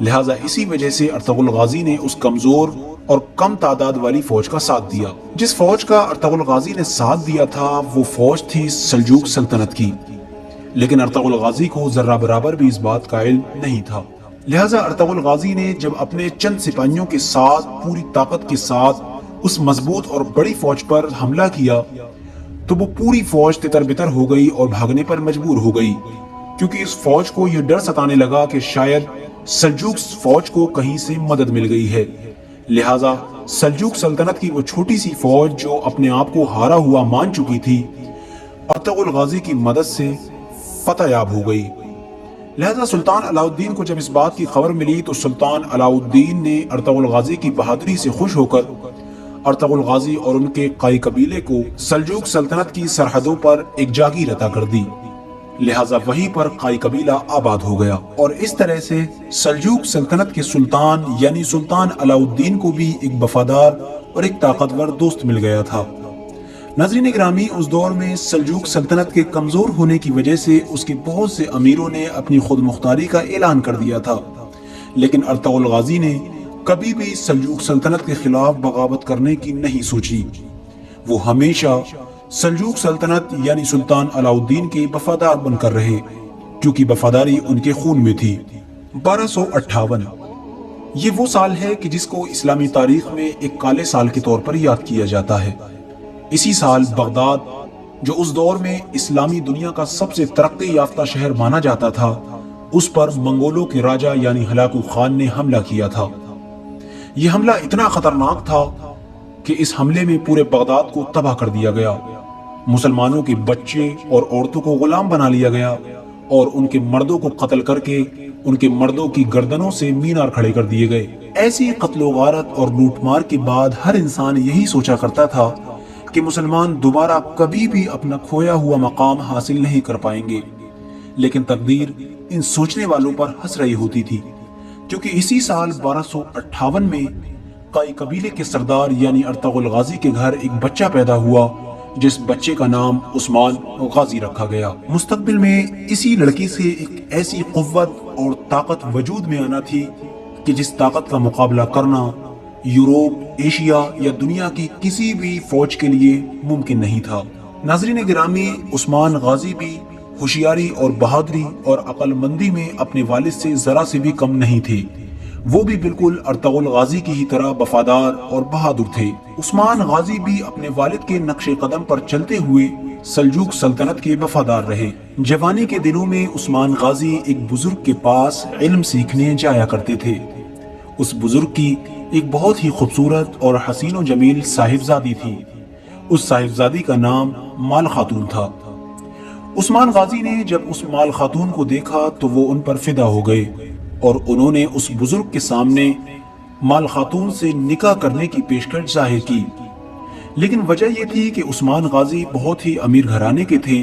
لہٰذا اسی وجہ سے ارطغرل غازی نے اس کمزور اور کم تعداد والی فوج کا ساتھ دیا۔ جس فوج کا ارطغرل غازی نے ساتھ دیا تھا وہ فوج تھی سلجوق سلطنت کی، لیکن ارطغرل غازی کو ذرہ برابر بھی اس بات کا علم نہیں تھا۔ لہٰذا ارطغرل غازی نے جب اپنے چند سپاہیوں کے ساتھ پوری طاقت کے ساتھ اس مضبوط اور بڑی فوج پر حملہ کیا تو وہ پوری فوج تتر بتر ہو گئی اور بھاگنے پر مجبور ہو گئی، کیونکہ اس فوج کو یہ ڈر ستانے لگا کہ شاید سلجوق فوج کو کہیں سے مدد مل گئی ہے۔ لہٰذا سلجوق سلطنت کی وہ چھوٹی سی فوج جو اپنے آپ کو ہارا ہوا مان چکی تھی، ارطغرل غازی کی مدد سے فتح یاب ہو گئی۔ لہذا سلطان علاء الدین کو جب اس بات کی خبر ملی تو سلطان علاء الدین نے ارطغرل غازی کی بہادری سے خوش ہو کر ارطغرل غازی اور ان کے قائی قبیلے کو سلجوق سلطنت کی سرحدوں پر ایک جاگیر عطا کر دی۔ لہذا وہیں پر قائی قبیلہ آباد ہو گیا، اور اس طرح سے سلجوق سلطنت کے سلطان یعنی سلطان علاء الدین کو بھی ایک وفادار اور ایک طاقتور دوست مل گیا تھا۔ ناظرین گرامی، اس دور میں سلجوق سلطنت کے کمزور ہونے کی وجہ سے اس کے بہت سے امیروں نے اپنی خود مختاری کا اعلان کر دیا تھا، لیکن ارطغرل غازی نے کبھی بھی سلجوق سلطنت کے خلاف بغاوت کرنے کی نہیں سوچی۔ وہ ہمیشہ سلجوق سلطنت یعنی سلطان علاء الدین کے وفادار بن کر رہے، کیونکہ وفاداری ان کے خون میں تھی۔ 1258 یہ وہ سال ہے کہ جس کو اسلامی تاریخ میں ایک کالے سال کے طور پر یاد کیا جاتا ہے۔ اسی سال بغداد، جو اس دور میں اسلامی دنیا کا سب سے ترقی یافتہ شہر مانا جاتا تھا، اس پر منگولوں کے راجہ یعنی ہلاکو خان نے حملہ کیا تھا۔ یہ حملہ اتنا خطرناک تھا کہ اس حملے میں پورے بغداد کو تباہ کر دیا گیا۔ مسلمانوں کے بچے اور عورتوں کو غلام بنا لیا گیا اور ان کے مردوں کو قتل کر کے ان کے مردوں کی گردنوں سے مینار کھڑے کر دیے گئے۔ ایسی قتل و غارت اور لوٹ مار کے بعد ہر انسان یہی سوچا کرتا تھا کہ مسلمان دوبارہ کبھی بھی اپنا کھویا ہوا مقام حاصل نہیں کر پائیں گے، لیکن تقدیر ان سوچنے والوں پر ہنس رہی ہوتی تھی، کیونکہ اسی سال 1258 میں قائی قبیلے کے سردار یعنی ارطغرل غازی کے گھر ایک بچہ پیدا ہوا، جس بچے کا نام عثمان غازی رکھا گیا۔ مستقبل میں اسی لڑکی سے ایک ایسی قوت اور طاقت وجود میں آنا تھی کہ جس طاقت کا مقابلہ کرنا یوروپ، ایشیا یا دنیا کی کسی بھی فوج کے لیے ممکن نہیں تھا۔ ناظرین گرامی، عثمان غازی بھی ہوشیاری اور بہادری اور عقل مندی میں اپنے والد سے ذرا سے بھی کم نہیں تھے۔ وہ بھی بالکل ارطغرل غازی کی ہی طرح وفادار اور بہادر تھے۔ عثمان غازی بھی اپنے والد کے نقش قدم پر چلتے ہوئے سلجوق سلطنت کے وفادار رہے۔ جوانی کے دنوں میں عثمان غازی ایک بزرگ کے پاس علم سیکھنے جایا کرتے تھے۔ اس بزرگ کی ایک بہت ہی خوبصورت اور حسین و جمیل صاحبزادی تھی۔ اس صاحبزادی کا نام مال خاتون تھا۔ عثمان غازی نے جب اس مال خاتون کو دیکھا تو وہ ان پر فدا ہو گئے اور انہوں نے اس بزرگ کے سامنے مال خاتون سے نکاح کرنے کی پیشکش ظاہر کی، لیکن وجہ یہ تھی کہ عثمان غازی بہت ہی امیر گھرانے کے تھے،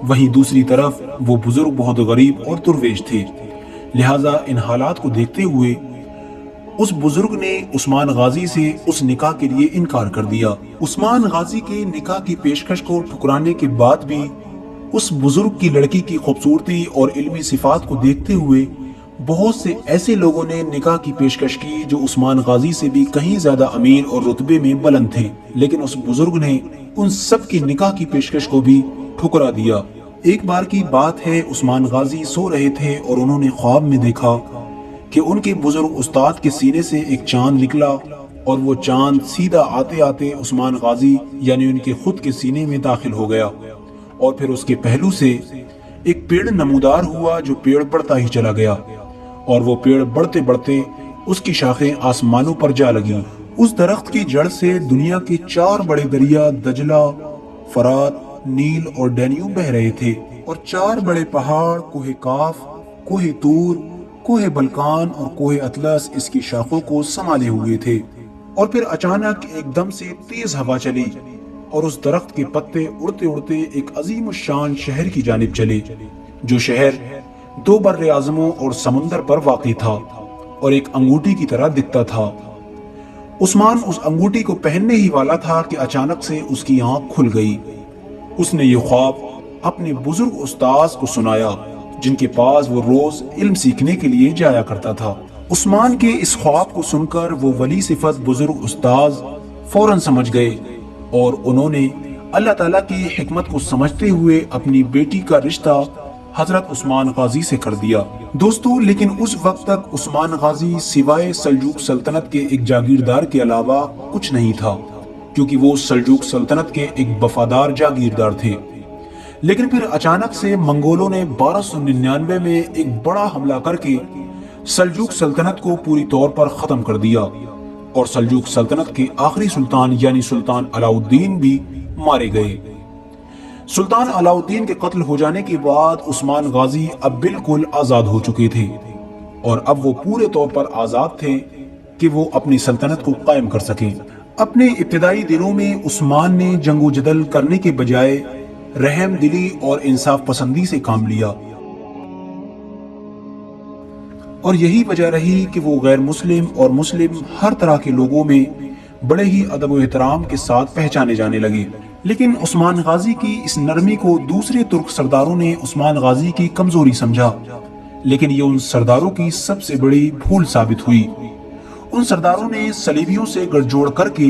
وہیں دوسری طرف وہ بزرگ بہت غریب اور درویش تھے۔ لہٰذا ان حالات کو دیکھتے ہوئے اس بزرگ نے عثمان غازی سے اس نکاح کے لیے انکار کر دیا۔ عثمان غازی کے نکاح کی پیشکش کو ٹھکرانے کے بعد بھی اس بزرگ کی لڑکی کی خوبصورتی اور علمی صفات کو دیکھتے ہوئے بہت سے ایسے لوگوں نے نکاح کی پیشکش کی جو عثمان غازی سے بھی کہیں زیادہ امیر اور رتبے میں بلند تھے، لیکن اس بزرگ نے ان سب کی نکاح کی پیشکش کو بھی ٹھکرا دیا۔ ایک بار کی بات ہے، عثمان غازی سو رہے تھے اور انہوں نے خواب میں دیکھا کہ ان کے بزرگ استاد کے سینے سے ایک چاند نکلا اور وہ چاند سیدھا آتے آتے عثمان غازی یعنی ان کے خود کے سینے میں داخل ہو گیا، اور پھر اس کے پہلو سے ایک پیڑ نمودار ہوا جو پیڑ بڑھتا ہی چلا گیا، اور وہ پیڑ بڑھتے بڑھتے اس کی شاخیں آسمانوں پر جا لگیں۔ اس درخت کی جڑ سے دنیا کے 4 بڑے دریا دجلہ، فرات، نیل اور ڈینیو بہ رہے تھے، اور 4 بڑے پہاڑ کوہ کاف، کوہ طور، کوہ بلکان اور کوہ اطلس اس کی شاخوں کو سنبھالے ہوئے تھے۔ اور پھر اچانک ایک دم سے تیز ہوا چلی اور اس درخت کے پتے اڑتے اڑتے ایک عظیم الشان شہر کی جانب چلے، جو شہر 2 بر اعظموں اور سمندر پر واقع تھا اور ایک انگوٹھی کی طرح دکھتا تھا۔ عثمان اس انگوٹھی کو پہننے ہی والا تھا کہ اچانک سے اس کی آنکھ کھل گئی۔ اس نے یہ خواب اپنے بزرگ استاذ کو سنایا، جن کے پاس وہ روز علم سیکھنے کے لیے جایا کرتا تھا۔ عثمان کے اس خواب کو سن کر وہ ولی صفت بزرگ استاذ فوراً سمجھ گئے اور انہوں نے اللہ تعالیٰ کی حکمت کو سمجھتے ہوئے اپنی بیٹی کا رشتہ حضرت عثمان غازی سے کر دیا۔ دوستو، لیکن اس وقت تک عثمان غازی سوائے سلجوق سلطنت کے ایک جاگیردار کے علاوہ کچھ نہیں تھا، کیونکہ وہ سلجوق سلطنت کے ایک وفادار جاگیردار تھے۔ لیکن پھر اچانک سے منگولوں نے 1299 میں ایک بڑا حملہ کر کے سلجوق سلطنت کو پوری طور پر ختم کر دیا اور سلجوق سلطنت کے آخری سلطان یعنی سلطان علاؤ الدین بھی مارے گئے۔ سلطان علاؤ الدین کے قتل ہو جانے کے بعد عثمان غازی اب بالکل آزاد ہو چکے تھے اور اب وہ پورے طور پر آزاد تھے کہ وہ اپنی سلطنت کو قائم کر سکیں۔ اپنے ابتدائی دنوں میں عثمان نے جنگ و جدل کرنے کے بجائے رحم دلی اور انصاف پسندی سے کام لیا، اور یہی وجہ رہی کہ وہ غیر مسلم اور مسلم ہر طرح کے لوگوں میں بڑے ہی ادب و احترام کے ساتھ پہچانے جانے لگے۔ لیکن عثمان غازی کی اس نرمی کو دوسرے ترک سرداروں نے عثمان غازی کی کمزوری سمجھا، لیکن یہ ان سرداروں کی سب سے بڑی بھول ثابت ہوئی۔ ان سرداروں نے صلیبیوں سے گٹھ جوڑ کر کے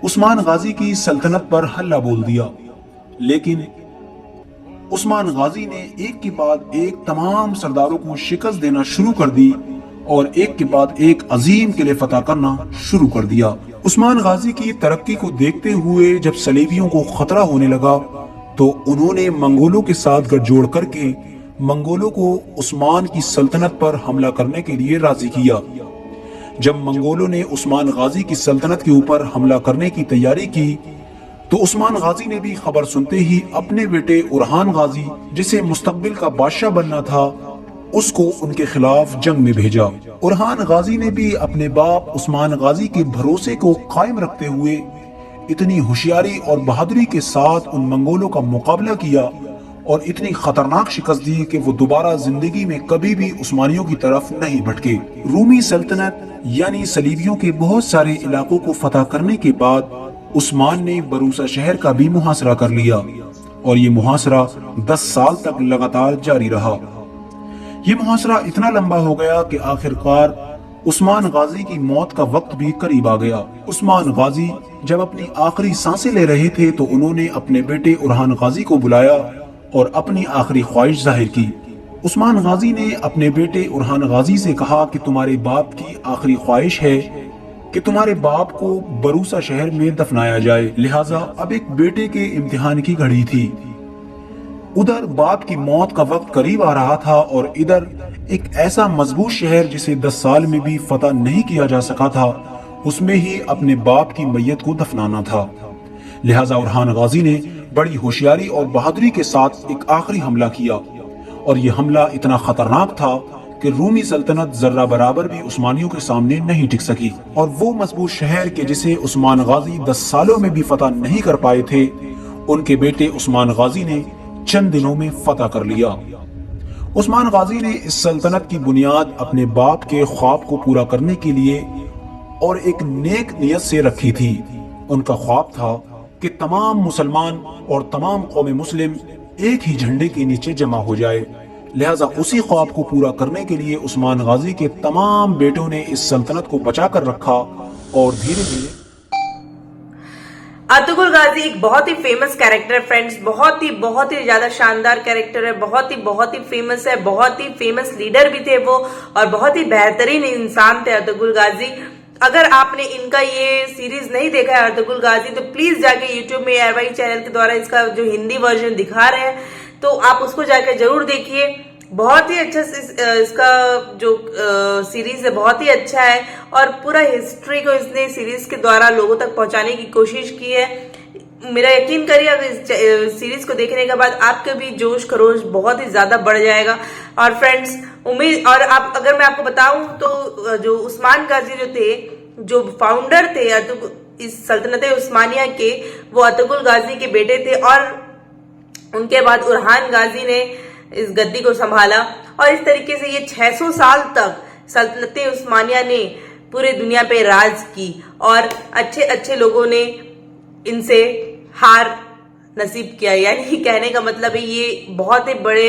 عثمان غازی کی سلطنت پر حلہ بول دیا، لیکن عثمان غازی نے ایک کے بعد ایک تمام سرداروں کو شکست دینا شروع کر دی اور ایک کے بعد ایک عظیم قلعے فتح کرنا شروع کر دیا۔ عثمان غازی کی ترقی کو دیکھتے ہوئے جب صلیبیوں کو خطرہ ہونے لگا تو انہوں نے منگولوں کے ساتھ گٹھ جوڑ کر کے منگولوں کو عثمان کی سلطنت پر حملہ کرنے کے لیے راضی کیا۔ جب منگولوں نے عثمان غازی کی سلطنت کے اوپر حملہ کرنے کی تیاری کی تو عثمان غازی نے بھی خبر سنتے ہی اپنے بیٹے اورحان غازی، جسے مستقبل کا بادشاہ بننا تھا، اس کو ان کے خلاف جنگ میں بھیجا۔ اورحان غازی نے بھی اپنے باپ عثمان غازی کے بھروسے کو قائم رکھتے ہوئے اتنی ہوشیاری اور بہادری کے ساتھ ان منگولوں کا مقابلہ کیا اور اتنی خطرناک شکست دی کہ وہ دوبارہ زندگی میں کبھی بھی عثمانیوں کی طرف نہیں بھٹکے۔ رومی سلطنت یعنی صلیبیوں کے بہت سارے علاقوں کو فتح کرنے کے بعد عثمان نے بروسا شہر کا بھی محاصرہ کر لیا اور یہ محاصرہ 10 سال تک لگاتار جاری رہا۔ یہ محاصرہ اتنا لمبا ہو گیا کہ آخرکار عثمان غازی کی موت کا وقت بھی قریب آ گیا۔ عثمان غازی جب اپنی آخری سانسیں لے رہے تھے تو انہوں نے اپنے بیٹے اورحان غازی کو بلایا اور اپنی آخری خواہش ظاہر کی۔ عثمان غازی نے اپنے بیٹے اورحان غازی سے کہا کہ تمہارے باپ کی آخری خواہش ہے کہ تمہارے باپ کو بروسا شہر میں دفنایا جائے، لہٰذا اب ایک بیٹے کے امتحان کی گھڑی تھی۔ ادھر باپ کی موت کا وقت قریب آ رہا تھا اور ادھر ایک ایسا مضبوط شہر جسے 10 سال میں بھی فتح نہیں کیا جا سکا تھا، اس میں ہی اپنے باپ کی میت کو دفنانا تھا۔ لہٰذا اورحان غازی نے بڑی ہوشیاری اور بہادری کے ساتھ ایک آخری حملہ کیا اور یہ حملہ اتنا خطرناک تھا کہ رومی سلطنت ذرہ برابر بھی عثمانیوں کے سامنے نہیں ٹک سکی، اور وہ مضبوط شہر کے جسے عثمان غازی 10 سالوں میں بھی فتح نہیں کر پائے تھے، ان کے بیٹے عثمان غازی نے چند دنوں میں فتح کر لیا۔ عثمان غازی نے اس سلطنت کی بنیاد اپنے باپ کے خواب کو پورا کرنے کے لیے اور ایک نیک نیت سے رکھی تھی۔ ان کا خواب تھا کہ تمام مسلمان اور تمام قوم مسلم ایک ہی جھنڈے کے نیچے جمع ہو جائے، لہٰذا اسی خواب کو پورا کرنے کے لیے عثمان غازی کے تمام بیٹوں نے اس سلطنت کو بچا کر رکھا اور دھیرے دھیرے ارطغرل غازی ایک بہت ہی فیمس کیریکٹر ہے فرینڈز، بہت ہی زیادہ شاندار کیریکٹر ہے، بہت ہی فیمس ہے، بہت ہی فیمس لیڈر بھی تھے وہ، اور بہت ہی بہترین انسان تھے ارطغرل غازی۔ اگر آپ نے ان کا یہ سیریز نہیں دیکھا ہے ارطغرل غازی تو پلیز جا کے یوٹیوب میں ARY چینل کے دوارا اس کا جو ہندی ورژن دکھا رہے ہیں تو آپ اس کو جا کے ضرور دیکھیے۔ بہت ہی اچھا اس کا جو سیریز ہے بہت ہی اچھا ہے، اور پورا ہسٹری کو اس نے سیریز کے دوارا لوگوں تک پہنچانے کی کوشش کی ہے۔ میرا یقین کریے اگر اس سیریز کو دیکھنے کے بعد آپ کا بھی جوش خروش بہت ہی زیادہ بڑھ جائے گا۔ اور فرینڈز اگر میں آپ کو بتاؤں تو جو عثمان غازی جو تھے، جو فاؤنڈر تھے اس سلطنت عثمانیہ کے، وہ ارطغرل غازی کے بیٹے تھے، اور ان کے بعد اورحان غازی نے اس گدی کو سنبھالا، اور اس طریقے سے یہ 600 سال تک سلطنت عثمانیہ نے پورے دنیا پہ راج کی، اور اچھے لوگوں نے ان سے ہار نصیب کیا۔ یعنی کہنے کا مطلب ہے یہ بہت ہی بڑے